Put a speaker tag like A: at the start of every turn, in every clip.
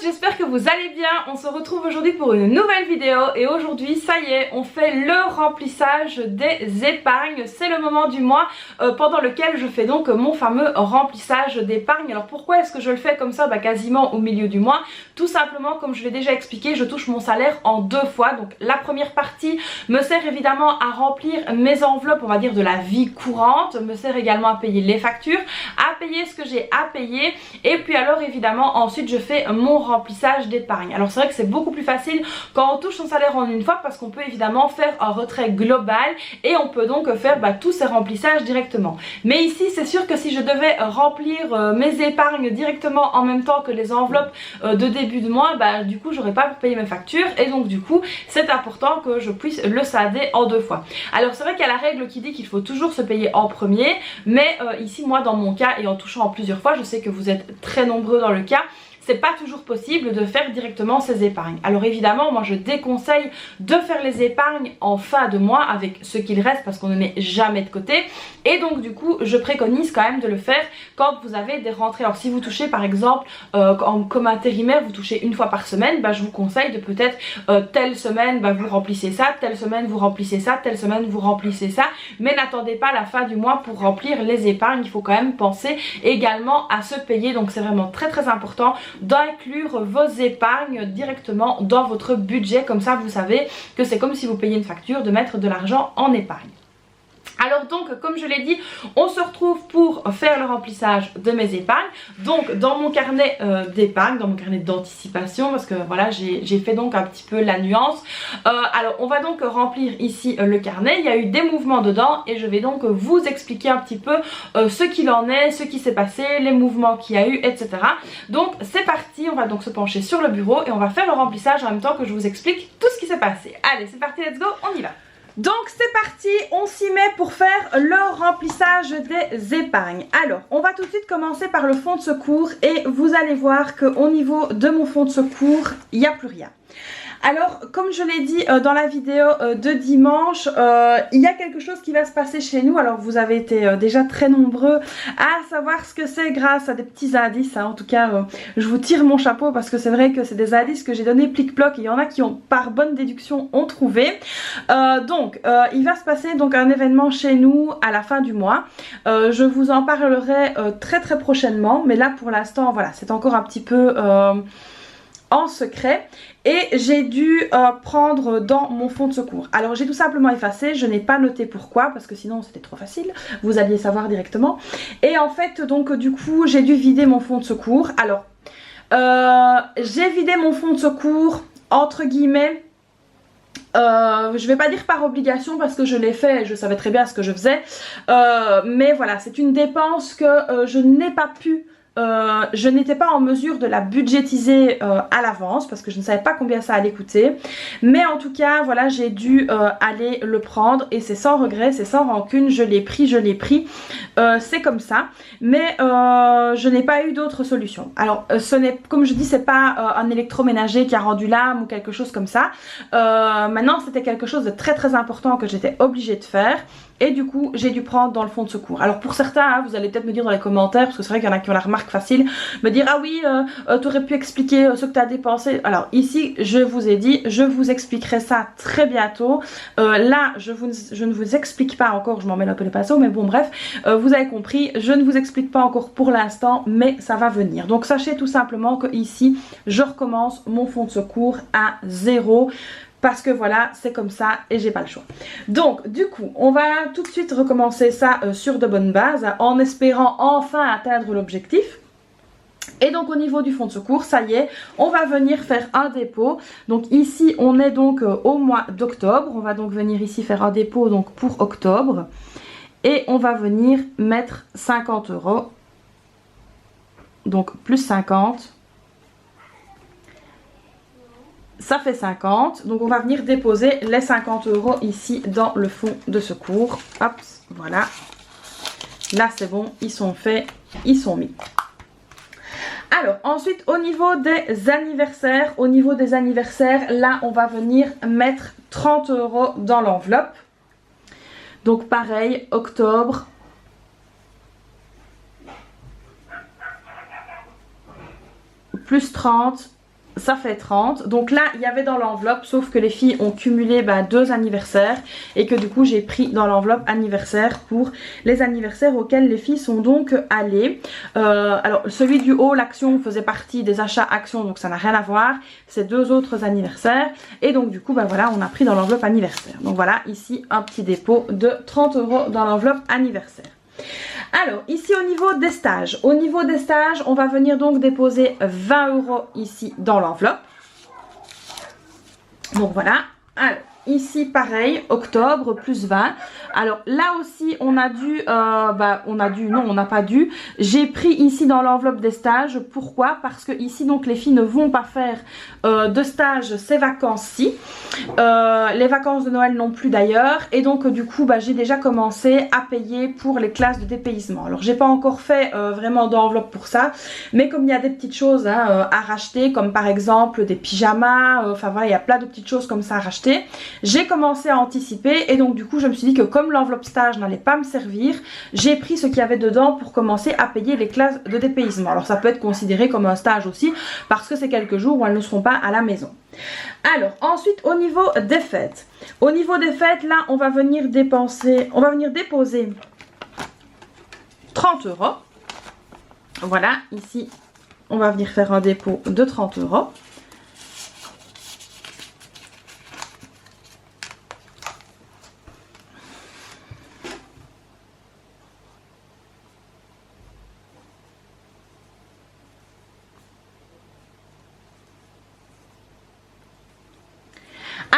A: j'espère que vous allez bien. On se retrouve aujourd'hui pour une nouvelle vidéo et aujourd'hui ça y est, on fait le remplissage des épargnes. C'est le moment du mois pendant lequel je fais donc mon fameux remplissage d'épargne. Alors pourquoi est-ce que je le fais comme ça quasiment au milieu du mois? Tout simplement, comme je l'ai déjà expliqué, je touche mon salaire en deux fois. Donc la première partie me sert évidemment à remplir mes enveloppes, on va dire de la vie courante, me sert également à payer les factures, à payer ce que j'ai à payer, et puis alors évidemment ensuite je fais mon remplissage d'épargne. Alors c'est vrai que c'est beaucoup plus facile quand on touche son salaire en une fois parce qu'on peut évidemment faire un retrait global et on peut donc faire tous ces remplissages directement. Mais ici c'est sûr que si je devais remplir mes épargnes directement en même temps que les enveloppes de début de mois, du coup j'aurais pas pu payer mes factures et donc du coup c'est important que je puisse le scander en deux fois. Alors c'est vrai qu'il y a la règle qui dit qu'il faut toujours se payer en premier, mais ici moi dans mon cas et en touchant en plusieurs fois, je sais que vous êtes très nombreux dans le cas, c'est pas toujours possible de faire directement ces épargnes. Alors évidemment moi je déconseille de faire les épargnes en fin de mois avec ce qu'il reste parce qu'on ne met jamais de côté, et donc du coup je préconise quand même de le faire quand vous avez des rentrées. Alors si vous touchez par exemple comme intérimaire, vous touchez une fois par semaine, je vous conseille de peut-être telle semaine vous remplissez ça, telle semaine vous remplissez ça, telle semaine vous remplissez ça, mais n'attendez pas la fin du mois pour remplir les épargnes. Il faut quand même penser également à se payer, donc c'est vraiment très important d'inclure vos épargnes directement dans votre budget, comme ça vous savez que c'est comme si vous payiez une facture, de mettre de l'argent en épargne. Alors donc comme je l'ai dit, on se retrouve pour faire le remplissage de mes épargnes. Donc dans mon carnet d'épargne, dans mon carnet d'anticipation, parce que voilà j'ai fait donc un petit peu la nuance. Alors on va donc remplir ici le carnet, il y a eu des mouvements dedans et je vais donc vous expliquer un petit peu ce qu'il en est, ce qui s'est passé, les mouvements qu'il y a eu, etc. Donc c'est parti, on va donc se pencher sur le bureau et on va faire le remplissage en même temps que je vous explique tout ce qui s'est passé. Allez c'est parti, let's go, on y va. Donc c'est parti, on s'y met pour faire le remplissage des épargnes. Alors on va tout de suite commencer par le fonds de secours et vous allez voir qu'au niveau de mon fonds de secours, il n'y a plus rien. Alors comme je l'ai dit dans la vidéo de dimanche, il y a quelque chose qui va se passer chez nous. Alors vous avez été déjà très nombreux à savoir ce que c'est grâce à des petits indices, En tout cas je vous tire mon chapeau parce que c'est vrai que c'est des indices que j'ai donné plic-ploc et il y en a qui ont par bonne déduction ont trouvé. Il va se passer donc un événement chez nous à la fin du mois. Je vous en parlerai très prochainement, mais là pour l'instant voilà, c'est encore un petit peu en secret, et j'ai dû prendre dans mon fonds de secours. Alors j'ai tout simplement effacé, je n'ai pas noté pourquoi parce que sinon c'était trop facile, vous alliez savoir directement. Et en fait donc du coup j'ai dû vider mon fonds de secours. Alors j'ai vidé mon fonds de secours entre guillemets, je vais pas dire par obligation parce que je l'ai fait et je savais très bien ce que je faisais, mais voilà, c'est une dépense que je n'ai pas pu, je n'étais pas en mesure de la budgétiser à l'avance parce que je ne savais pas combien ça allait coûter, mais en tout cas voilà, j'ai dû aller le prendre et c'est sans regret, c'est sans rancune, je l'ai pris, c'est comme ça, mais je n'ai pas eu d'autre solution. Alors ce n'est, comme je dis, c'est pas un électroménager qui a rendu l'âme ou quelque chose comme ça. Maintenant c'était quelque chose de très important que j'étais obligée de faire. Et du coup j'ai dû prendre dans le fonds de secours. Alors pour certains vous allez peut-être me dire dans les commentaires, parce que c'est vrai qu'il y en a qui ont la remarque facile, me dire ah oui tu aurais pu expliquer ce que tu as dépensé. Alors ici je vous ai dit, je vous expliquerai ça très bientôt. Là je ne vous explique pas encore, je m'en mêle un peu les pinceaux, mais bon bref, vous avez compris, je ne vous explique pas encore pour l'instant, mais ça va venir. Donc sachez tout simplement que ici je recommence mon fonds de secours à zéro. Parce que voilà, c'est comme ça et j'ai pas le choix. Donc du coup, on va tout de suite recommencer ça sur de bonnes bases, en espérant enfin atteindre l'objectif. Et donc au niveau du fonds de secours, ça y est, on va venir faire un dépôt. Donc ici, on est donc au mois d'octobre. On va donc venir ici faire un dépôt donc pour octobre. Et on va venir mettre 50 €. Donc plus 50. Ça fait 50, donc on va venir déposer les 50 € ici dans le fonds de secours. Hop, voilà. Là c'est bon, ils sont faits, ils sont mis. Alors ensuite au niveau des anniversaires, là on va venir mettre 30 € dans l'enveloppe. Donc pareil, octobre. Plus 30. ça fait 30. Donc là il y avait dans l'enveloppe, sauf que les filles ont cumulé 2 anniversaires et que du coup j'ai pris dans l'enveloppe anniversaire pour les anniversaires auxquels les filles sont donc allées. Alors celui du haut, l'action, faisait partie des achats actions, donc ça n'a rien à voir. C'est 2 autres anniversaires et donc du coup voilà, on a pris dans l'enveloppe anniversaire. Donc voilà, ici un petit dépôt de 30 € dans l'enveloppe anniversaire. Alors ici au niveau des stages, on va venir donc déposer 20 € ici dans l'enveloppe. Donc voilà. Alors ici pareil, octobre plus 20. Alors là aussi on a dû, non on n'a pas dû. J'ai pris ici dans l'enveloppe des stages. Pourquoi? Parce que ici donc les filles ne vont pas faire de stage ces vacances-ci. Les vacances de Noël non plus d'ailleurs. Et donc du coup j'ai déjà commencé à payer pour les classes de dépaysement. Alors j'ai pas encore fait vraiment d'enveloppe pour ça. Mais comme il y a des petites choses à racheter, comme par exemple des pyjamas, enfin voilà, il y a plein de petites choses comme ça à racheter. J'ai commencé à anticiper et donc du coup je me suis dit que comme l'enveloppe stage n'allait pas me servir, j'ai pris ce qu'il y avait dedans pour commencer à payer les classes de dépaysement. Alors ça peut être considéré comme un stage aussi parce que c'est quelques jours où elles ne seront pas à la maison. Alors ensuite au niveau des fêtes. Au niveau des fêtes là on va venir déposer 30 €. Voilà, ici on va venir faire un dépôt de 30 €.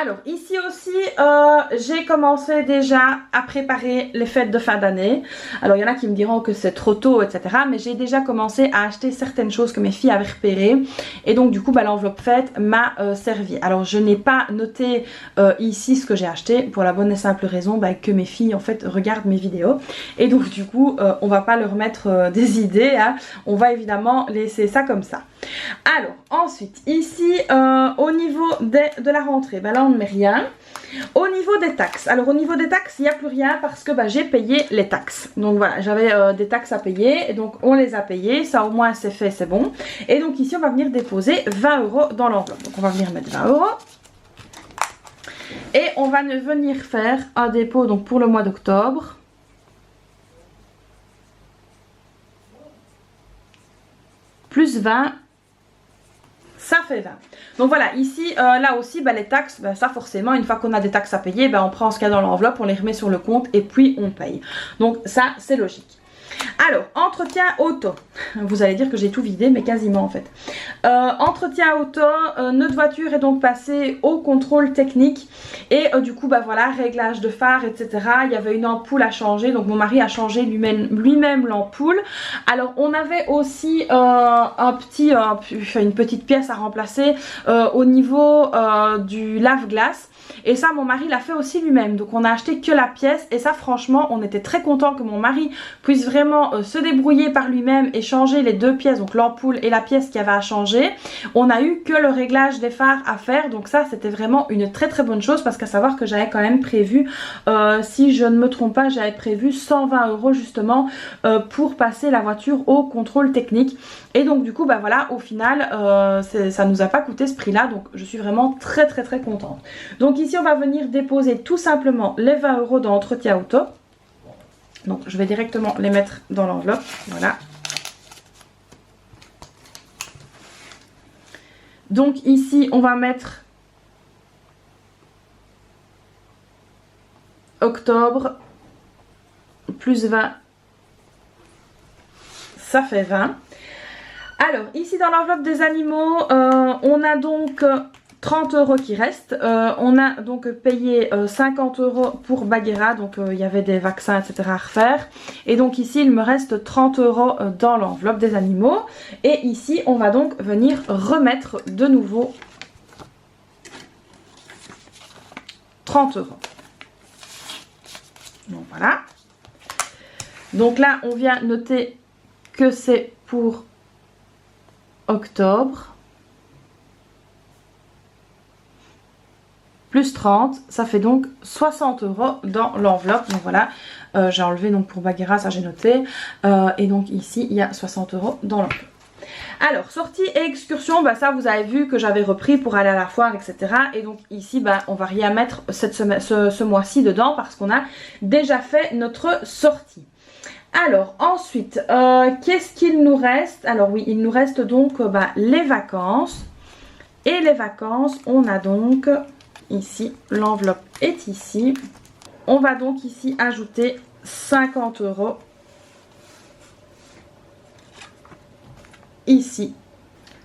A: Alors ici aussi j'ai commencé déjà à préparer les fêtes de fin d'année. Alors il y en a qui me diront que c'est trop tôt etc. Mais j'ai déjà commencé à acheter certaines choses que mes filles avaient repérées. Et donc du coup l'enveloppe fête m'a servi. Alors je n'ai pas noté ici ce que j'ai acheté pour la bonne et simple raison que mes filles en fait regardent mes vidéos. Et donc du coup on va pas leur mettre des idées hein. On va évidemment laisser ça comme ça. Alors ensuite ici au niveau de la rentrée, là on ne met rien. Au niveau des taxes, alors au niveau des taxes il n'y a plus rien parce que j'ai payé les taxes. Donc voilà, j'avais des taxes à payer et donc on les a payées, ça au moins c'est fait, c'est bon. Et donc ici on va venir déposer 20 € dans l'enveloppe. Donc on va venir mettre 20 € et on va venir faire un dépôt donc pour le mois d'octobre. Plus 20, ça fait 20. Donc voilà, ici, là aussi, les taxes, ça forcément, une fois qu'on a des taxes à payer, on prend ce qu'il y a dans l'enveloppe, on les remet sur le compte et puis on paye. Donc ça, c'est logique. Alors, entretien auto. Vous allez dire que j'ai tout vidé, mais quasiment en fait. Entretien auto, notre voiture est donc passée au contrôle technique. Et du coup, voilà, réglage de phare, etc. Il y avait une ampoule à changer. Donc mon mari a changé lui-même l'ampoule. Alors, on avait aussi une petite pièce à remplacer au niveau du lave-glace. Et ça mon mari l'a fait aussi lui-même. Donc on a acheté que la pièce. Et ça franchement on était très content que mon mari puisse vraiment se débrouiller par lui-même et changer les 2 pièces. Donc l'ampoule et la pièce qu'il y avait à changer. On a eu que le réglage des phares à faire. Donc ça c'était vraiment une très très bonne chose. Parce qu'à savoir que j'avais quand même prévu si je ne me trompe pas, j'avais prévu 120 € justement pour passer la voiture au contrôle technique. Et donc du coup voilà, au final ça nous a pas coûté ce prix là. Donc je suis vraiment très très très contente. Donc ici on va venir déposer tout simplement les 20 € d'entretien auto. Donc je vais directement les mettre dans l'enveloppe. Voilà. Donc ici on va mettre octobre plus 20. Ça fait 20. Alors ici dans l'enveloppe des animaux on a donc 30 € qui restent. On a donc payé 50 € pour Bagheera. Donc il y avait des vaccins etc à refaire. Et donc ici il me reste 30 € dans l'enveloppe des animaux. Et ici on va donc venir remettre de nouveau 30 €. Donc voilà. Donc là on vient noter que c'est pour octobre. Plus 30, ça fait donc 60 € dans l'enveloppe. Donc voilà, j'ai enlevé donc pour Bagheera, ça j'ai noté. Et donc ici, il y a 60 € dans l'enveloppe. Alors, sortie et excursion, bah ça vous avez vu que j'avais repris pour aller à la foire, etc. Et donc ici, bah on va rien mettre ce mois-ci dedans parce qu'on a déjà fait notre sortie. Alors ensuite, qu'est-ce qu'il nous reste? Alors oui, il nous reste donc les vacances. Et les vacances, on a donc ici, l'enveloppe est ici. On va donc ici ajouter 50 € ici.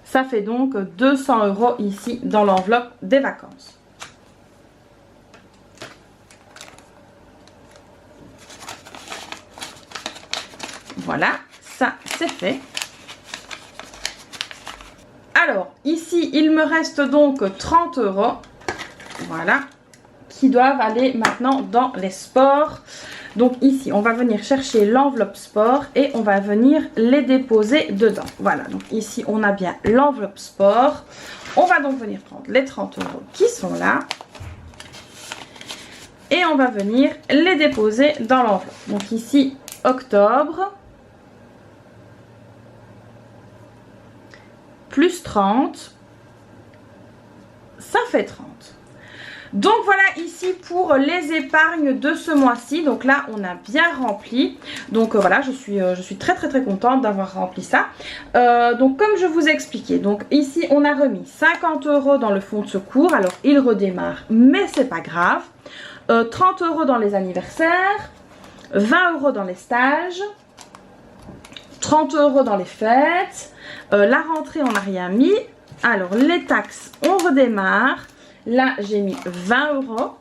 A: Ça fait donc 200 € ici dans l'enveloppe des vacances. Voilà, ça c'est fait. Alors, ici, il me reste donc 30 €. Voilà. Qui doivent aller maintenant dans les sports. Donc ici, on va venir chercher l'enveloppe sport et on va venir les déposer dedans. Voilà, donc ici, on a bien l'enveloppe sport. On va donc venir prendre les 30 € qui sont là. Et on va venir les déposer dans l'enveloppe. Donc ici, octobre. Plus 30. Ça fait 30. Donc voilà ici pour les épargnes de ce mois-ci. Donc là on a bien rempli. Donc voilà, je suis très contente d'avoir rempli ça. Donc comme je vous ai expliqué, donc ici on a remis 50 € dans le fonds de secours. Alors il redémarre mais c'est pas grave. 30 € dans les anniversaires, 20 € dans les stages, 30 € dans les fêtes, la rentrée on n'a rien mis. Alors les taxes on redémarre. Là, j'ai mis 20 €.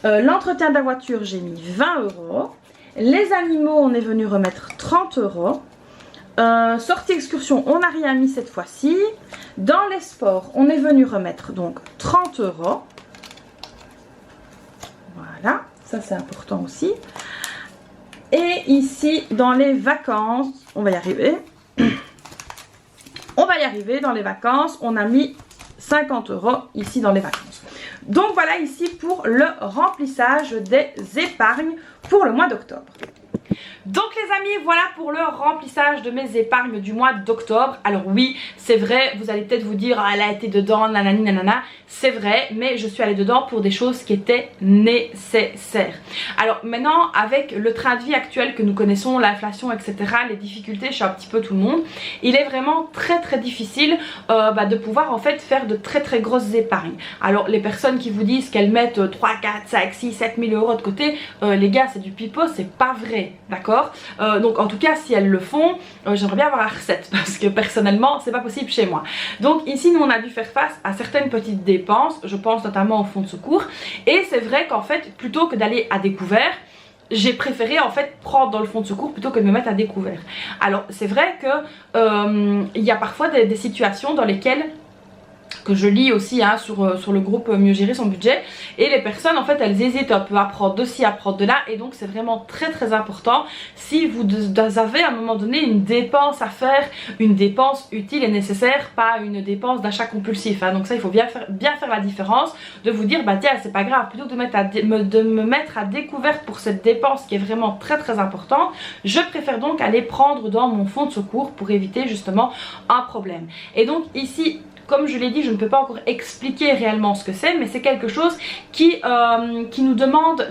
A: L'entretien de la voiture, j'ai mis 20 €. Les animaux, on est venu remettre 30 €. Sortie excursion, on n'a rien mis cette fois-ci. Dans les sports, on est venu remettre donc 30 €. Voilà, ça c'est important aussi. Et ici, dans les vacances, on va y arriver. On va y arriver, dans les vacances, on a mis 50 € ici dans les vacances. Donc voilà ici pour le remplissage des épargnes pour le mois d'octobre. Donc les amis, voilà pour le remplissage de mes épargnes du mois d'octobre. Alors oui, c'est vrai, vous allez peut-être vous dire, ah, elle a été dedans, nanani nanana. C'est vrai, mais je suis allée dedans pour des choses qui étaient nécessaires. Alors maintenant, avec le train de vie actuel que nous connaissons, l'inflation, etc., les difficultés chez un petit peu tout le monde, il est vraiment très difficile de pouvoir en fait faire de très grosses épargnes. Alors les personnes qui vous disent qu'elles mettent 3, 4, 5, 6, 7 000 € de côté, les gars, c'est du pipeau, c'est pas vrai, d'accord? Donc en tout cas si elles le font, j'aimerais bien avoir la recette parce que personnellement c'est pas possible chez moi. Donc ici nous on a dû faire face à certaines petites dépenses, je pense notamment au fonds de secours, et c'est vrai qu'en fait plutôt que d'aller à découvert, j'ai préféré en fait prendre dans le fonds de secours plutôt que de me mettre à découvert. Alors c'est vrai que il y a parfois des situations dans lesquelles que je lis aussi hein, sur le groupe Mieux gérer son budget, et les personnes en fait elles hésitent un peu à prendre de ci, à prendre de là, et donc c'est vraiment très important si vous avez à un moment donné une dépense à faire, une dépense utile et nécessaire, pas une dépense d'achat compulsif hein. Donc ça il faut bien faire la différence, de vous dire bah tiens c'est pas grave, plutôt que de me mettre à découverte pour cette dépense qui est vraiment très importante, je préfère donc aller prendre dans mon fonds de secours pour éviter justement un problème. Et donc ici, comme je l'ai dit, je ne peux pas encore expliquer réellement ce que c'est, mais c'est quelque chose qui nous demande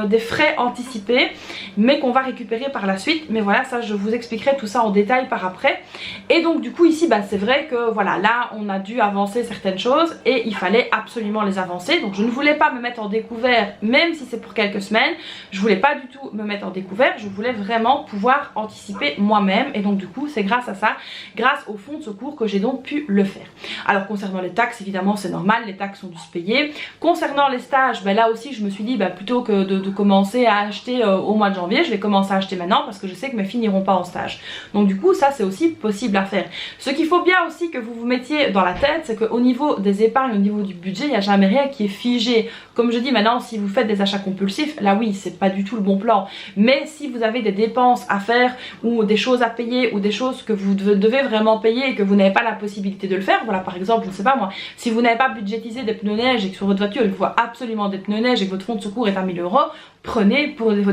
A: des frais anticipés, mais qu'on va récupérer par la suite. Mais voilà, ça je vous expliquerai tout ça en détail par après. Et donc du coup ici, bah, c'est vrai que voilà, là on a dû avancer certaines choses et il fallait absolument les avancer. Donc je ne voulais pas me mettre en découvert, même si c'est pour quelques semaines. Je voulais pas du tout me mettre en découvert, je voulais vraiment pouvoir anticiper moi-même. Et donc du coup c'est grâce à ça, grâce au fonds de secours que j'ai donc pu le faire. Alors concernant les taxes, évidemment c'est normal, les taxes ont dû se payer. Concernant les stages, ben là aussi je me suis dit bah, plutôt que de commencer à acheter au mois de janvier, je vais commencer à acheter maintenant parce que je sais que mes filles n'iront pas en stage. Donc du coup ça c'est aussi possible à faire. Ce qu'il faut bien aussi que vous vous mettiez dans la tête, c'est qu'au niveau des épargnes, au niveau du budget, il n'y a jamais rien qui est figé. Comme je dis maintenant, si vous faites des achats compulsifs, là oui c'est pas du tout le bon plan. Mais si vous avez des dépenses à faire ou des choses à payer ou des choses que vous devez vraiment payer et que vous n'avez pas la possibilité de le faire, voilà par exemple, je ne sais pas moi, si vous n'avez pas budgétisé des pneus neige et que sur votre voiture il faut absolument des pneus neige et que votre fonds de secours est à 1000 €, prenez pour des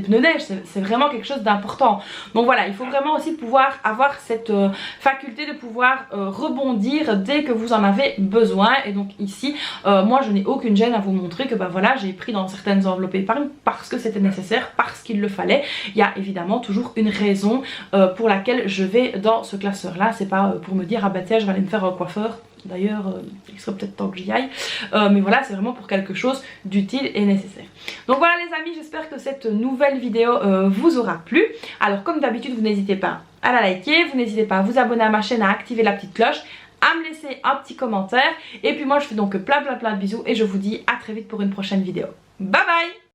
A: pneus neige, c'est vraiment quelque chose d'important. Donc voilà, il faut vraiment aussi pouvoir avoir cette faculté de pouvoir rebondir dès que vous en avez besoin. Et donc ici, moi je n'ai aucune gêne à vous montrer que bah voilà, j'ai pris dans certaines enveloppes épargne parce que c'était nécessaire, parce qu'il le fallait. Il y a évidemment toujours une raison pour laquelle je vais dans ce classeur là, c'est pas pour me dire ah bah tiens je vais aller me faire un coiffeur. D'ailleurs, il serait peut-être temps que j'y aille. Mais voilà, c'est vraiment pour quelque chose d'utile et nécessaire. Donc voilà les amis, j'espère que cette nouvelle vidéo vous aura plu. Alors comme d'habitude, vous n'hésitez pas à la liker, vous n'hésitez pas à vous abonner à ma chaîne, à activer la petite cloche, à me laisser un petit commentaire. Et puis moi, je fais donc plein de bisous et je vous dis à très vite pour une prochaine vidéo. Bye bye!